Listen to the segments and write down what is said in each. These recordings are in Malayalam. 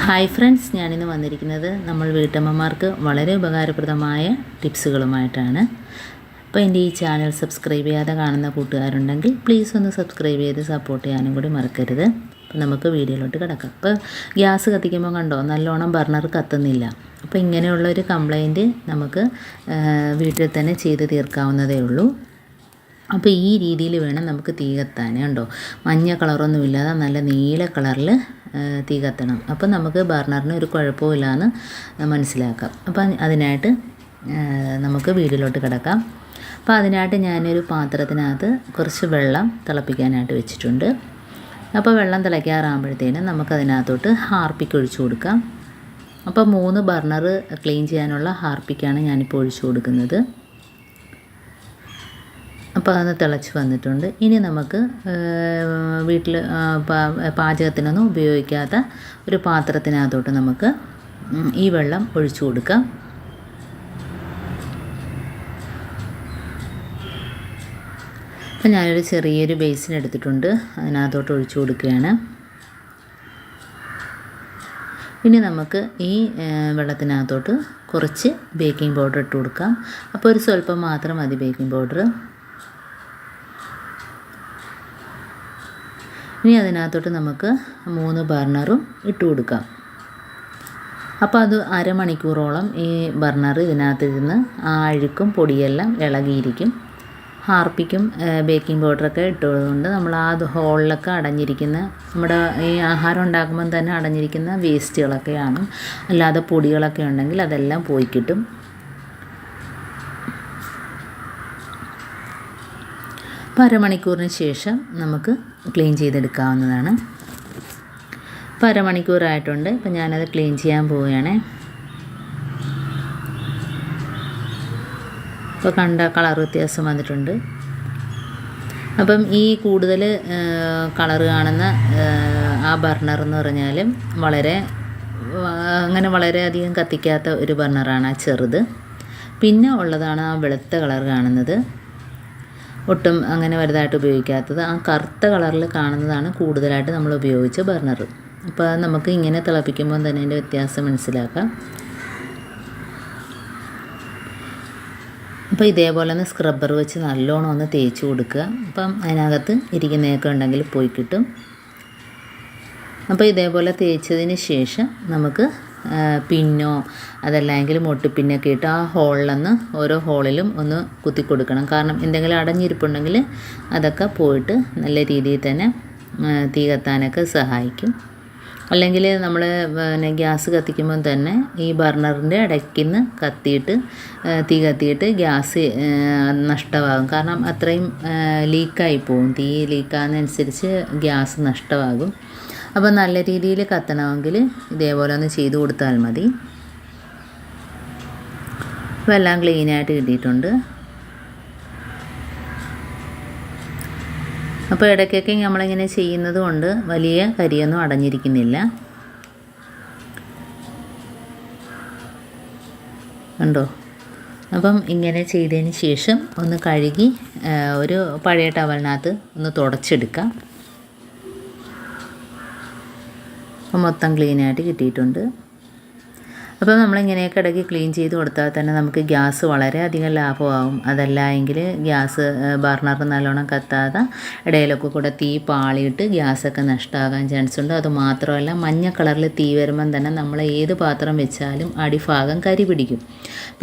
ഹായ് ഫ്രണ്ട്സ്, ഞാനിന്ന് വന്നിരിക്കുന്നത് നമ്മൾ വീട്ടമ്മമാർക്ക് വളരെ ഉപകാരപ്രദമായ ടിപ്സുകളുമായിട്ടാണ്. അപ്പോൾ എൻ്റെ ഈ ചാനൽ സബ്സ്ക്രൈബ് ചെയ്യാതെ കാണുന്ന കൂട്ടുകാരുണ്ടെങ്കിൽ പ്ലീസ് ഒന്ന് സബ്സ്ക്രൈബ് ചെയ്ത് സപ്പോർട്ട് ചെയ്യാനും കൂടി മറക്കരുത്. അപ്പോൾ നമുക്ക് വീഡിയോയിലോട്ട് കിടക്കാം. അപ്പോൾ ഗ്യാസ് കത്തിക്കുമ്പോൾ കണ്ടോ, നല്ലോണം ബർണർ കത്തുന്നില്ല. അപ്പോൾ ഇങ്ങനെയുള്ളൊരു കംപ്ലൈൻറ്റ് നമുക്ക് വീട്ടിൽ തന്നെ ചെയ്ത് തീർക്കാവുന്നതേ ഉള്ളൂ. അപ്പോൾ ഈ രീതിയിൽ വേണം നമുക്ക് തീ കത്താൻ. കണ്ടോ, മഞ്ഞ കളറൊന്നുമില്ലാതെ നല്ല നീല കളറിൽ തീ കത്തണം. അപ്പോൾ നമുക്ക് ബർണറിന് ഒരു കുഴപ്പമില്ലാന്ന് മനസ്സിലാക്കാം. അപ്പം അതിനായിട്ട് നമുക്ക് വീട്ടിലോട്ട് കിടക്കാം. അപ്പോൾ അതിനായിട്ട് ഞാനൊരു പാത്രത്തിനകത്ത് കുറച്ച് വെള്ളം തിളപ്പിക്കാനായിട്ട് വെച്ചിട്ടുണ്ട്. അപ്പോൾ വെള്ളം തിളയ്ക്കാറാകുമ്പോഴത്തേനും നമുക്കതിനകത്തോട്ട് ഹാർപ്പിക്ക് ഒഴിച്ചു കൊടുക്കാം. അപ്പോൾ 3 ബർണർ ക്ലീൻ ചെയ്യാനുള്ള ഹാർപ്പിക്കാണ് ഞാനിപ്പോൾ ഒഴിച്ചു കൊടുക്കുന്നത്. അപ്പോൾ അതൊന്ന് തിളച്ച് വന്നിട്ടുണ്ട്. ഇനി നമുക്ക് വീട്ടിൽ പാചകത്തിനൊന്നും ഉപയോഗിക്കാത്ത ഒരു പാത്രത്തിനകത്തോട്ട് നമുക്ക് ഈ വെള്ളം ഒഴിച്ചു കൊടുക്കാം. അപ്പോൾ ഞാനൊരു ചെറിയൊരു ബേസിൻ എടുത്തിട്ടുണ്ട്, അതിനകത്തോട്ട് ഒഴിച്ചു കൊടുക്കുകയാണ്. ഇനി നമുക്ക് ഈ വെള്ളത്തിനകത്തോട്ട് കുറച്ച് ബേക്കിംഗ് പൗഡർ ഇട്ട് കൊടുക്കാം. അപ്പോൾ ഒരു സ്വല്പം മാത്രം മതി ബേക്കിംഗ് പൗഡർ. ഇനി അതിനകത്തോട്ട് നമുക്ക് 3 ബർണറും ഇട്ട് കൊടുക്കാം. അപ്പോൾ അത് അരമണിക്കൂറോളം ഈ ബർണർ ഇതിനകത്തിരുന്ന് ആ അഴുക്കും പൊടിയെല്ലാം ഇളകിയിരിക്കും. ഹാർപ്പിക്കും ബേക്കിംഗ് പൗഡറൊക്കെ ഇട്ടുകൊണ്ട് നമ്മൾ ആ ഹോളിലൊക്കെ അടഞ്ഞിരിക്കുന്ന നമ്മുടെ ഈ ആഹാരം ഉണ്ടാക്കുമ്പം തന്നെ അടഞ്ഞിരിക്കുന്ന വേസ്റ്റുകളൊക്കെയാണ്, അല്ലാതെ പൊടികളൊക്കെ ഉണ്ടെങ്കിൽ അതെല്ലാം പോയി കിട്ടും. അപ്പോൾ അരമണിക്കൂറിന് ശേഷം നമുക്ക് ക്ലീൻ ചെയ്തെടുക്കാവുന്നതാണ്. ഇപ്പോൾ അരമണിക്കൂറായിട്ടുണ്ട്. ഇപ്പോൾ ഞാനത് ക്ലീൻ ചെയ്യാൻ പോവുകയാണ്. ഇപ്പോൾ കണ്ട കളർ വ്യത്യാസം വന്നിട്ടുണ്ട്. അപ്പം ഈ കൂടുതൽ കളറ് കാണുന്ന ആ ബർണർ എന്ന് പറഞ്ഞാൽ വളരെയധികം കത്തിക്കാത്ത ഒരു ബർണറാണ് ആ ചെറുത്. പിന്നെ ഉള്ളതാണ് ആ വെളുത്ത കളർ കാണുന്നത്, ഒട്ടും അങ്ങനെ വലുതായിട്ട് ഉപയോഗിക്കാത്തത്. ആ കറുത്ത കളറിൽ കാണുന്നതാണ് കൂടുതലായിട്ട് നമ്മൾ ഉപയോഗിച്ച ബർണർ. അപ്പോൾ അത് നമുക്ക് ഇങ്ങനെ തിളപ്പിക്കുമ്പോൾ തന്നെ അതിൻ്റെ വ്യത്യാസം മനസ്സിലാക്കാം. അപ്പോൾ ഇതേപോലെ ഒന്ന് സ്ക്രബ്ബർ വെച്ച് നല്ലോണം ഒന്ന് തേച്ച് കൊടുക്കുക. അപ്പം അതിനകത്ത് ഇരിക്കുന്നതൊക്കെ ഉണ്ടെങ്കിൽ പോയി കിട്ടും. അപ്പോൾ ഇതേപോലെ തേച്ചതിന് ശേഷം നമുക്ക് പിന്നോ അതല്ലെങ്കിൽ മൊട്ടിപ്പിന്നൊക്കെ ഇട്ട് ആ ഹോളിലൊന്ന് ഓരോ ഹോളിലും ഒന്ന് കുത്തി കൊടുക്കണം. കാരണം എന്തെങ്കിലും അടഞ്ഞിരിപ്പുണ്ടെങ്കിൽ അതൊക്കെ പോയിട്ട് നല്ല രീതിയിൽ തന്നെ തീ കത്താനൊക്കെ സഹായിക്കും. അല്ലെങ്കിൽ നമ്മൾ ഗ്യാസ് കത്തിക്കുമ്പം തന്നെ ഈ ബർണറിൻ്റെ ഇടയ്ക്കുന്ന് തീ കത്തിയിട്ട് ഗ്യാസ് നഷ്ടമാകും. കാരണം അത്രയും ലീക്കായി പോകും. തീ ലീക്കാകുന്നതനുസരിച്ച് ഗ്യാസ് നഷ്ടമാകും. അപ്പോൾ നല്ല രീതിയിൽ കത്തണമെങ്കിൽ ഇതേപോലെ ഒന്ന് ചെയ്ത് കൊടുത്താൽ മതി. അപ്പോൾ എല്ലാം ക്ലീനായിട്ട് കിട്ടിയിട്ടുണ്ട്. അപ്പോൾ ഇടയ്ക്കൊക്കെ നമ്മളിങ്ങനെ ചെയ്യുന്നത് കൊണ്ട് വലിയ കരിയൊന്നും അടഞ്ഞിരിക്കുന്നില്ല. കണ്ടോ? അപ്പം ഇങ്ങനെ ചെയ്തതിന് ശേഷം ഒന്ന് കഴുകി ഒരു പഴയ ടവലിനകത്ത് ഒന്ന് തുടച്ചെടുക്കാം. അപ്പോൾ മൊത്തം ക്ലീനായിട്ട് കിട്ടിയിട്ടുണ്ട്. അപ്പോൾ നമ്മളിങ്ങനെയൊക്കെ ഇടയ്ക്ക് ക്ലീൻ ചെയ്ത് കൊടുത്താൽ തന്നെ നമുക്ക് ഗ്യാസ് വളരെയധികം ലാഭമാകും. അതല്ല എങ്കിൽ ഗ്യാസ് ബർണർ നല്ലോണം കത്താതെ ഇടയിലൊക്കെ കൂടെ തീ പാളിയിട്ട് ഗ്യാസൊക്കെ നഷ്ടമാകാൻ ചാൻസ് ഉണ്ട്. അതുമാത്രമല്ല, മഞ്ഞ കളറിൽ തീ വരുമ്പം തന്നെ നമ്മൾ ഏത് പാത്രം വെച്ചാലും അടിഭാഗം കരി പിടിക്കും.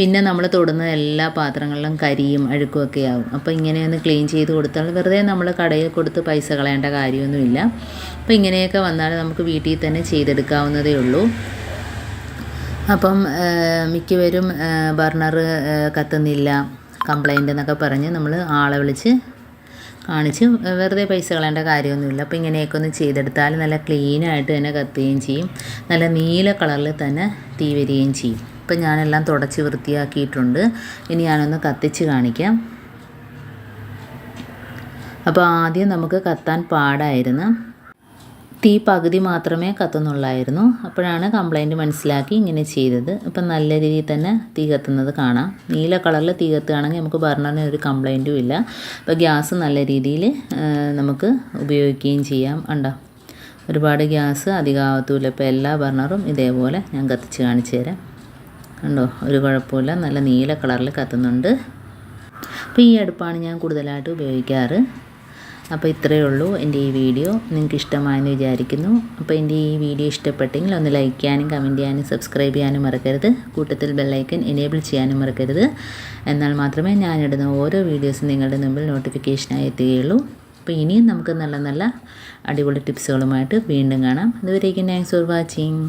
പിന്നെ നമ്മൾ തൊടുന്ന എല്ലാ പാത്രങ്ങളിലും കരിയും അഴുക്കുമൊക്കെ ആവും. അപ്പോൾ ഇങ്ങനെയൊന്ന് ക്ലീൻ ചെയ്ത് കൊടുത്താൽ വെറുതെ നമ്മൾ കടയിൽ കൊടുത്ത് പൈസ കളയേണ്ട കാര്യമൊന്നുമില്ല. അപ്പോൾ ഇങ്ങനെയൊക്കെ വന്നാൽ നമുക്ക് വീട്ടിൽ തന്നെ ചെയ്തെടുക്കാവുന്നതേ ഉള്ളൂ. അപ്പം മിക്കവരും ബർണർ കത്തുന്നില്ല, കംപ്ലൈൻ്റ് എന്നൊക്കെ പറഞ്ഞ് നമ്മൾ ആളെ വിളിച്ച് കാണിച്ച് വെറുതെ പൈസ കളയേണ്ട കാര്യമൊന്നുമില്ല. അപ്പോൾ ഇങ്ങനെയൊക്കെ ഒന്ന് ചെയ്തെടുത്താൽ നല്ല ക്ലീനായിട്ട് തന്നെ കത്തുകയും ചെയ്യും, നല്ല നീല കളറിൽ തന്നെ തീ വരികയും ചെയ്യും. അപ്പം ഞാനെല്ലാം തുടച്ച് വൃത്തിയാക്കിയിട്ടുണ്ട്. ഇനി ഞാനൊന്ന് കത്തിച്ച് കാണിക്കാം. അപ്പോൾ ആദ്യം നമുക്ക് കത്താൻ പാടായിരുന്നു. തീ പകുതി മാത്രമേ കത്തുന്നുള്ളായിരുന്നു. അപ്പോഴാണ് കംപ്ലൈൻറ്റ് മനസ്സിലാക്കി ഇങ്ങനെ ചെയ്തത്. അപ്പം നല്ല രീതിയിൽ തന്നെ തീ കത്തുന്നത് കാണാം. നീല കളറിൽ തീ കത്തുകയാണെങ്കിൽ നമുക്ക് ബർണറിന് ഒരു കംപ്ലൈൻറ്റും ഇല്ല. അപ്പോൾ ഗ്യാസ് നല്ല രീതിയിൽ നമുക്ക് ഉപയോഗിക്കുകയും ചെയ്യാം. ഉണ്ടോ? ഒരുപാട് ഗ്യാസ് അധികം ആവത്തുമില്ല. ഇപ്പോൾ എല്ലാ ബർണറും ഇതേപോലെ ഞാൻ കത്തിച്ച് കാണിച്ചു തരാം. കണ്ടോ, ഒരു കുഴപ്പമില്ല, നല്ല നീല കളറിൽ കത്തുന്നുണ്ട്. അപ്പോൾ ഈ അടുപ്പാണ് ഞാൻ കൂടുതലായിട്ട് ഉപയോഗിക്കാറ്. അപ്പോൾ ഇത്രയേ ഉള്ളൂ എൻ്റെ ഈ വീഡിയോ. നിങ്ങൾക്ക് ഇഷ്ടമായെന്ന് വിചാരിക്കുന്നു. അപ്പോൾ എൻ്റെ ഈ വീഡിയോ ഇഷ്ടപ്പെട്ടെങ്കിൽ ഒന്ന് ലൈക്ക് ചെയ്യാനും കമൻറ്റ് ചെയ്യാനും സബ്സ്ക്രൈബ് ചെയ്യാനും മറക്കരുത്. കൂട്ടത്തിൽ ബെല്ലൈക്കൻ എനേബിൾ ചെയ്യാനും മറക്കരുത്. എന്നാൽ മാത്രമേ ഞാനിടുന്ന ഓരോ വീഡിയോസും നിങ്ങളുടെ മുമ്പിൽ നോട്ടിഫിക്കേഷനായി എത്തുകയുള്ളൂ. അപ്പോൾ ഇനിയും നമുക്ക് നല്ല നല്ല അടിപൊളി ടിപ്സുകളുമായിട്ട് വീണ്ടും കാണാം. അതുവരേക്കും താങ്ക്സ് ഫോർ വാച്ചിങ്.